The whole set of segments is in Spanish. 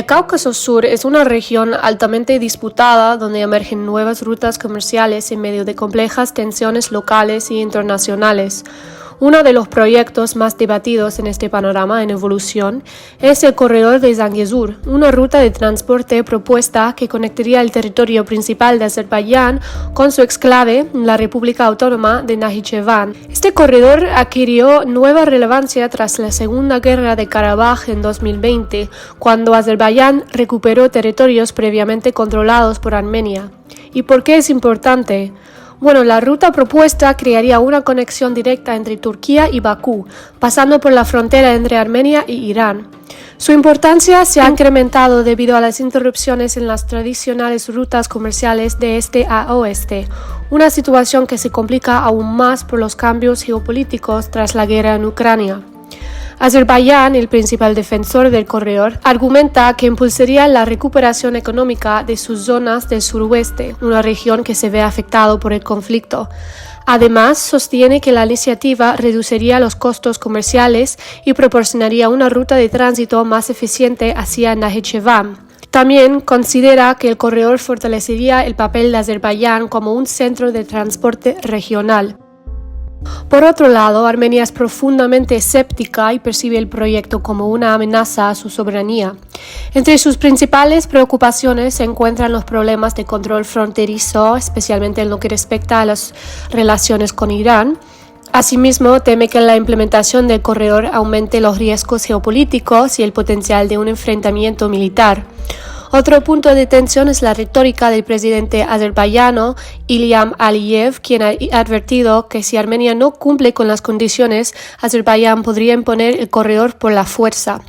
El Cáucaso Sur es una región altamente disputada donde emergen nuevas rutas comerciales en medio de complejas tensiones locales e internacionales. Uno de los proyectos más debatidos en este panorama en evolución es el corredor de Zangezur, una ruta de transporte propuesta que conectaría el territorio principal de Azerbaiyán con su exclave, la República Autónoma de Najicheván. Este corredor adquirió nueva relevancia tras la Segunda Guerra de Karabaj en 2020, cuando Azerbaiyán recuperó territorios previamente controlados por Armenia. ¿Y por qué es importante? Bueno, la ruta propuesta crearía una conexión directa entre Turquía y Bakú, pasando por la frontera entre Armenia y Irán. Su importancia se ha incrementado debido a las interrupciones en las tradicionales rutas comerciales de este a oeste, una situación que se complica aún más por los cambios geopolíticos tras la guerra en Ucrania. Azerbaiyán, el principal defensor del corredor, argumenta que impulsaría la recuperación económica de sus zonas del suroeste, una región que se ve afectada por el conflicto. Además, sostiene que la iniciativa reduciría los costos comerciales y proporcionaría una ruta de tránsito más eficiente hacia Najicheván. También considera que el corredor fortalecería el papel de Azerbaiyán como un centro de transporte regional. Por otro lado, Armenia es profundamente escéptica y percibe el proyecto como una amenaza a su soberanía. Entre sus principales preocupaciones se encuentran los problemas de control fronterizo, especialmente en lo que respecta a las relaciones con Irán. Asimismo, teme que la implementación del corredor aumente los riesgos geopolíticos y el potencial de un enfrentamiento militar. Otro punto de tensión es la retórica del presidente azerbaiyano Ilham Aliyev, quien ha advertido que si Armenia no cumple con las condiciones, Azerbaiyán podría imponer el corredor por la fuerza.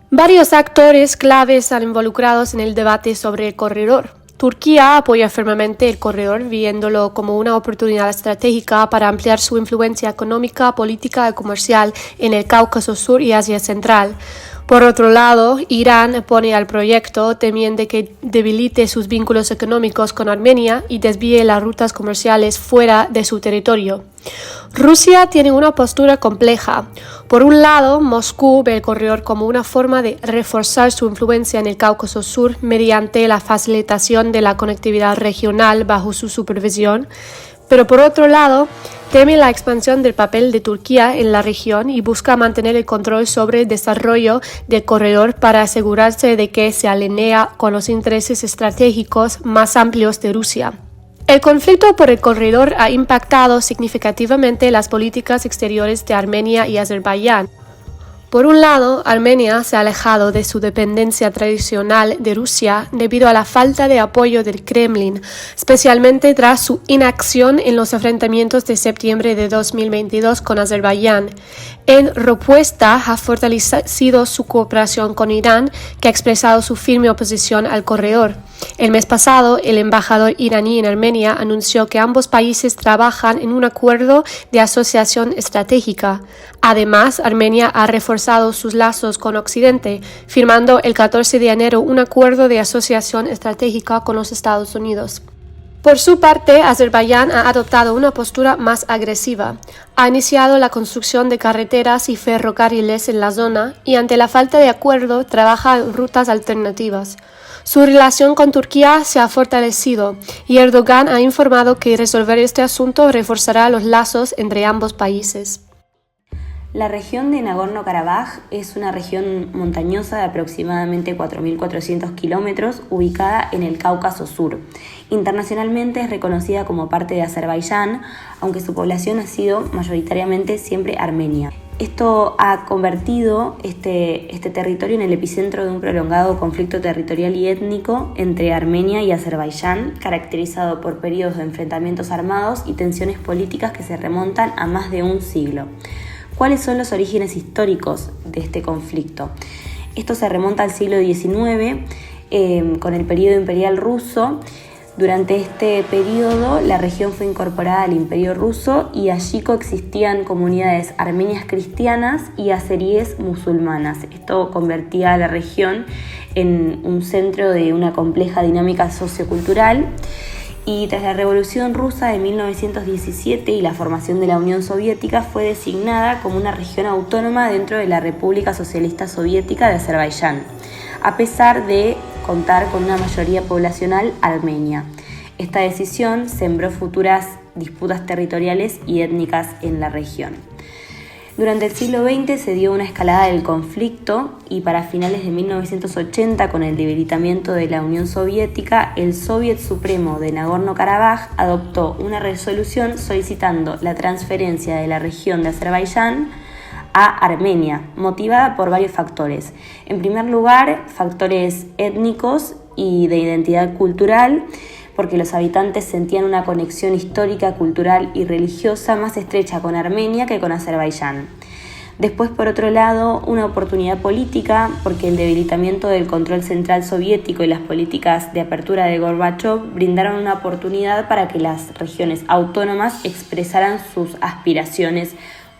Varios actores claves están involucrados en el debate sobre el corredor. Turquía apoya firmemente el corredor, viéndolo como una oportunidad estratégica para ampliar su influencia económica, política y comercial en el Cáucaso Sur y Asia Central. Por otro lado, Irán opone al proyecto, temiendo que debilite sus vínculos económicos con Armenia y desvíe las rutas comerciales fuera de su territorio. Rusia tiene una postura compleja. Por un lado, Moscú ve el corredor como una forma de reforzar su influencia en el Cáucaso Sur mediante la facilitación de la conectividad regional bajo su supervisión, pero por otro lado, teme la expansión del papel de Turquía en la región y busca mantener el control sobre el desarrollo del corredor para asegurarse de que se alinea con los intereses estratégicos más amplios de Rusia. El conflicto por el corredor ha impactado significativamente las políticas exteriores de Armenia y Azerbaiyán. Por un lado, Armenia se ha alejado de su dependencia tradicional de Rusia debido a la falta de apoyo del Kremlin, especialmente tras su inacción en los enfrentamientos de septiembre de 2022 con Azerbaiyán. En respuesta, ha fortalecido su cooperación con Irán, que ha expresado su firme oposición al corredor. El mes pasado, el embajador iraní en Armenia anunció que ambos países trabajan en un acuerdo de asociación estratégica. Además, Armenia ha reforzado sus lazos con Occidente, firmando el 14 de enero un acuerdo de asociación estratégica con los Estados Unidos. Por su parte, Azerbaiyán ha adoptado una postura más agresiva. Ha iniciado la construcción de carreteras y ferrocarriles en la zona y, ante la falta de acuerdo, trabaja en rutas alternativas. Su relación con Turquía se ha fortalecido y Erdogan ha informado que resolver este asunto reforzará los lazos entre ambos países. La región de Nagorno-Karabaj es una región montañosa de aproximadamente 4.400 kilómetros ubicada en el Cáucaso Sur. Internacionalmente es reconocida como parte de Azerbaiyán, aunque su población ha sido mayoritariamente siempre armenia. Esto ha convertido este territorio en el epicentro de un prolongado conflicto territorial y étnico entre Armenia y Azerbaiyán, caracterizado por periodos de enfrentamientos armados y tensiones políticas que se remontan a más de un siglo. ¿Cuáles son los orígenes históricos de este conflicto? Esto se remonta al siglo XIX, con el periodo imperial ruso. Durante este periodo, la región fue incorporada al Imperio Ruso y allí coexistían comunidades armenias cristianas y azeríes musulmanas. Esto convertía a la región en un centro de una compleja dinámica sociocultural y tras la Revolución Rusa de 1917 y la formación de la Unión Soviética fue designada como una región autónoma dentro de la República Socialista Soviética de Azerbaiyán, a pesar de contar con una mayoría poblacional armenia. Esta decisión sembró futuras disputas territoriales y étnicas en la región. Durante el siglo XX se dio una escalada del conflicto y para finales de 1980, con el debilitamiento de la Unión Soviética, el Soviet Supremo de Nagorno-Karabaj adoptó una resolución solicitando la transferencia de la región de Azerbaiyán a Armenia, motivada por varios factores. En primer lugar, factores étnicos y de identidad cultural, porque los habitantes sentían una conexión histórica, cultural y religiosa más estrecha con Armenia que con Azerbaiyán. Después, por otro lado, una oportunidad política, porque el debilitamiento del control central soviético y las políticas de apertura de Gorbachov brindaron una oportunidad para que las regiones autónomas expresaran sus aspiraciones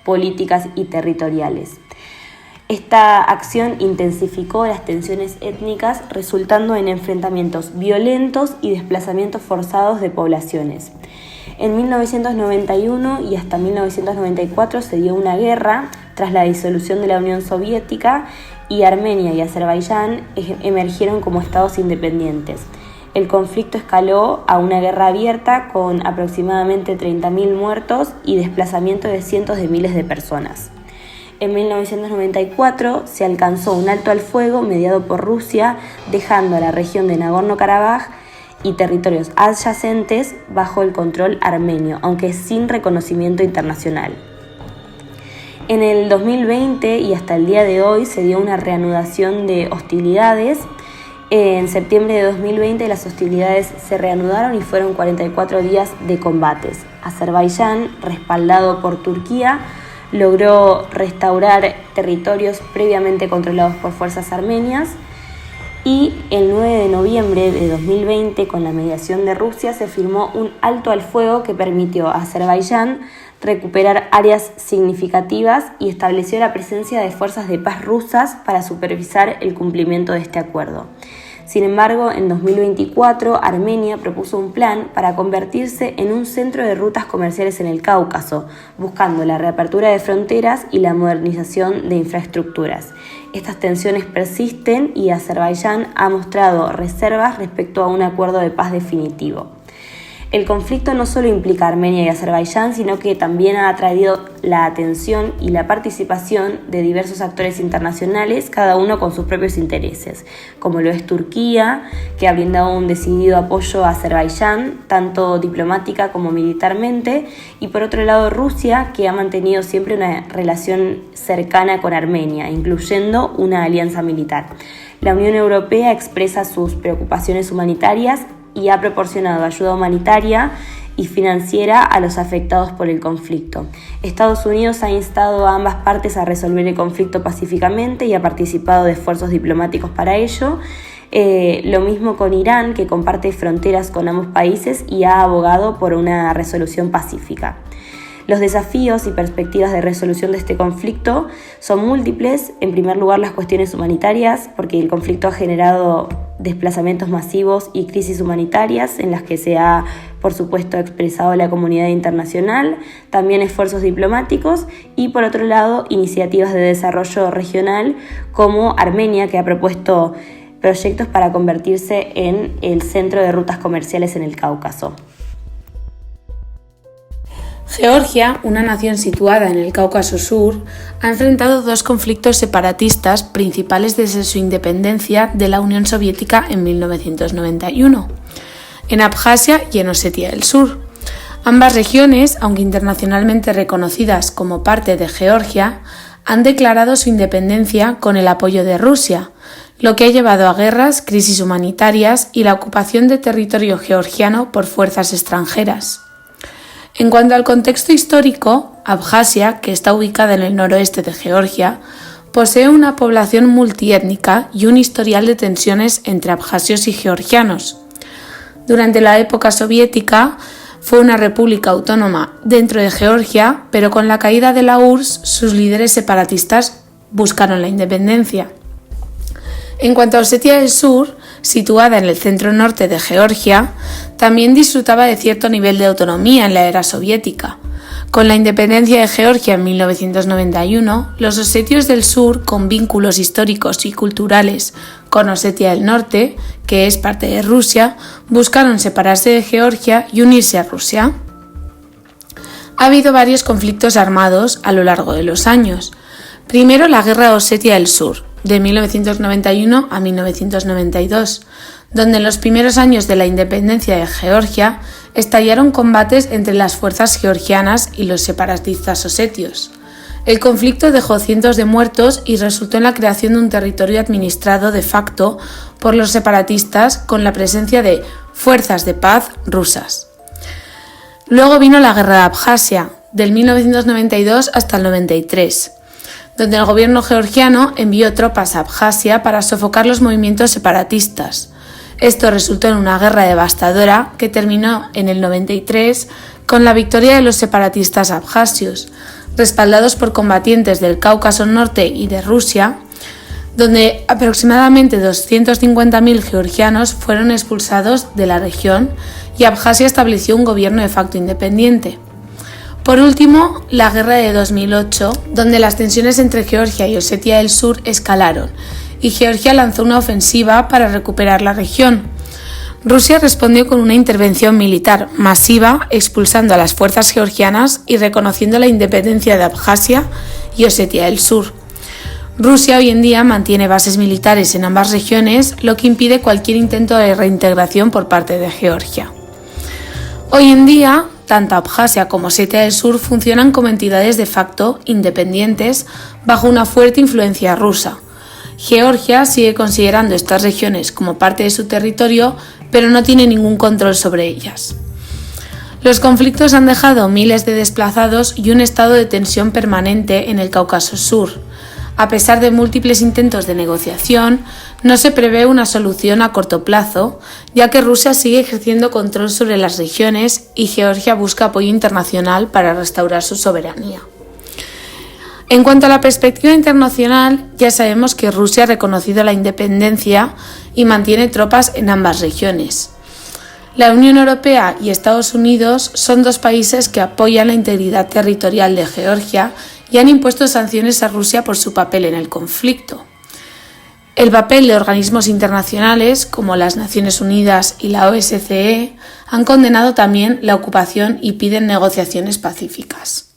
políticas y territoriales. Esta acción intensificó las tensiones étnicas, resultando en enfrentamientos violentos y desplazamientos forzados de poblaciones. En 1991 y hasta 1994 se dio una guerra tras la disolución de la Unión Soviética y Armenia y Azerbaiyán emergieron como estados independientes. El conflicto escaló a una guerra abierta con aproximadamente 30.000 muertos y desplazamiento de cientos de miles de personas. En 1994 se alcanzó un alto al fuego mediado por Rusia, dejando a la región de Nagorno-Karabaj y territorios adyacentes bajo el control armenio, aunque sin reconocimiento internacional. En el 2020 y hasta el día de hoy se dio una reanudación de hostilidades. En septiembre de 2020 las hostilidades se reanudaron y fueron 44 días de combates. Azerbaiyán, respaldado por Turquía, logró restaurar territorios previamente controlados por fuerzas armenias y el 9 de noviembre de 2020, con la mediación de Rusia, se firmó un alto al fuego que permitió a Azerbaiyán recuperar áreas significativas y estableció la presencia de fuerzas de paz rusas para supervisar el cumplimiento de este acuerdo. Sin embargo, en 2024, Armenia propuso un plan para convertirse en un centro de rutas comerciales en el Cáucaso, buscando la reapertura de fronteras y la modernización de infraestructuras. Estas tensiones persisten y Azerbaiyán ha mostrado reservas respecto a un acuerdo de paz definitivo. El conflicto no solo implica a Armenia y Azerbaiyán, sino que también ha atraído la atención y la participación de diversos actores internacionales, cada uno con sus propios intereses, como lo es Turquía, que ha brindado un decidido apoyo a Azerbaiyán, tanto diplomática como militarmente, y por otro lado Rusia, que ha mantenido siempre una relación cercana con Armenia, incluyendo una alianza militar. La Unión Europea expresa sus preocupaciones humanitarias y ha proporcionado ayuda humanitaria y financiera a los afectados por el conflicto. Estados Unidos ha instado a ambas partes a resolver el conflicto pacíficamente y ha participado de esfuerzos diplomáticos para ello. Lo mismo con Irán, que comparte fronteras con ambos países y ha abogado por una resolución pacífica. Los desafíos y perspectivas de resolución de este conflicto son múltiples. En primer lugar, las cuestiones humanitarias, porque el conflicto ha generado desplazamientos masivos y crisis humanitarias en las que se ha, por supuesto, expresado la comunidad internacional, también esfuerzos diplomáticos y, por otro lado, iniciativas de desarrollo regional como Armenia, que ha propuesto proyectos para convertirse en el centro de rutas comerciales en el Cáucaso. Georgia, una nación situada en el Cáucaso Sur, ha enfrentado dos conflictos separatistas principales desde su independencia de la Unión Soviética en 1991, en Abjasia y en Osetia del Sur. Ambas regiones, aunque internacionalmente reconocidas como parte de Georgia, han declarado su independencia con el apoyo de Rusia, lo que ha llevado a guerras, crisis humanitarias y la ocupación de territorio georgiano por fuerzas extranjeras. En cuanto al contexto histórico, Abjasia, que está ubicada en el noroeste de Georgia, posee una población multiétnica y un historial de tensiones entre abjasios y georgianos. Durante la época soviética fue una república autónoma dentro de Georgia, pero con la caída de la URSS, sus líderes separatistas buscaron la independencia. En cuanto a Osetia del Sur, situada en el centro norte de Georgia, también disfrutaba de cierto nivel de autonomía en la era soviética. Con la independencia de Georgia en 1991, los osetios del sur, con vínculos históricos y culturales con Osetia del Norte, que es parte de Rusia, buscaron separarse de Georgia y unirse a Rusia. Ha habido varios conflictos armados a lo largo de los años. Primero, la Guerra de Osetia del Sur, de 1991 a 1992, donde en los primeros años de la independencia de Georgia estallaron combates entre las fuerzas georgianas y los separatistas osetios. El conflicto dejó cientos de muertos y resultó en la creación de un territorio administrado de facto por los separatistas con la presencia de fuerzas de paz rusas. Luego vino la Guerra de Abjasia, del 1992 hasta el 93, donde el gobierno georgiano envió tropas a Abjasia para sofocar los movimientos separatistas. Esto resultó en una guerra devastadora que terminó en el 93 con la victoria de los separatistas abjasios, respaldados por combatientes del Cáucaso Norte y de Rusia, donde aproximadamente 250.000 georgianos fueron expulsados de la región y Abjasia estableció un gobierno de facto independiente. Por último, la guerra de 2008, donde las tensiones entre Georgia y Osetia del Sur escalaron, y Georgia lanzó una ofensiva para recuperar la región. Rusia respondió con una intervención militar masiva, expulsando a las fuerzas georgianas y reconociendo la independencia de Abjasia y Osetia del Sur. Rusia hoy en día mantiene bases militares en ambas regiones, lo que impide cualquier intento de reintegración por parte de Georgia. Hoy en día, tanto Abjasia como Osetia del Sur funcionan como entidades de facto independientes bajo una fuerte influencia rusa. Georgia sigue considerando estas regiones como parte de su territorio, pero no tiene ningún control sobre ellas. Los conflictos han dejado miles de desplazados y un estado de tensión permanente en el Cáucaso Sur. A pesar de múltiples intentos de negociación, no se prevé una solución a corto plazo, ya que Rusia sigue ejerciendo control sobre las regiones y Georgia busca apoyo internacional para restaurar su soberanía. En cuanto a la perspectiva internacional, ya sabemos que Rusia ha reconocido la independencia y mantiene tropas en ambas regiones. La Unión Europea y Estados Unidos son dos países que apoyan la integridad territorial de Georgia y han impuesto sanciones a Rusia por su papel en el conflicto. El papel de organismos internacionales como las Naciones Unidas y la OSCE han condenado también la ocupación y piden negociaciones pacíficas.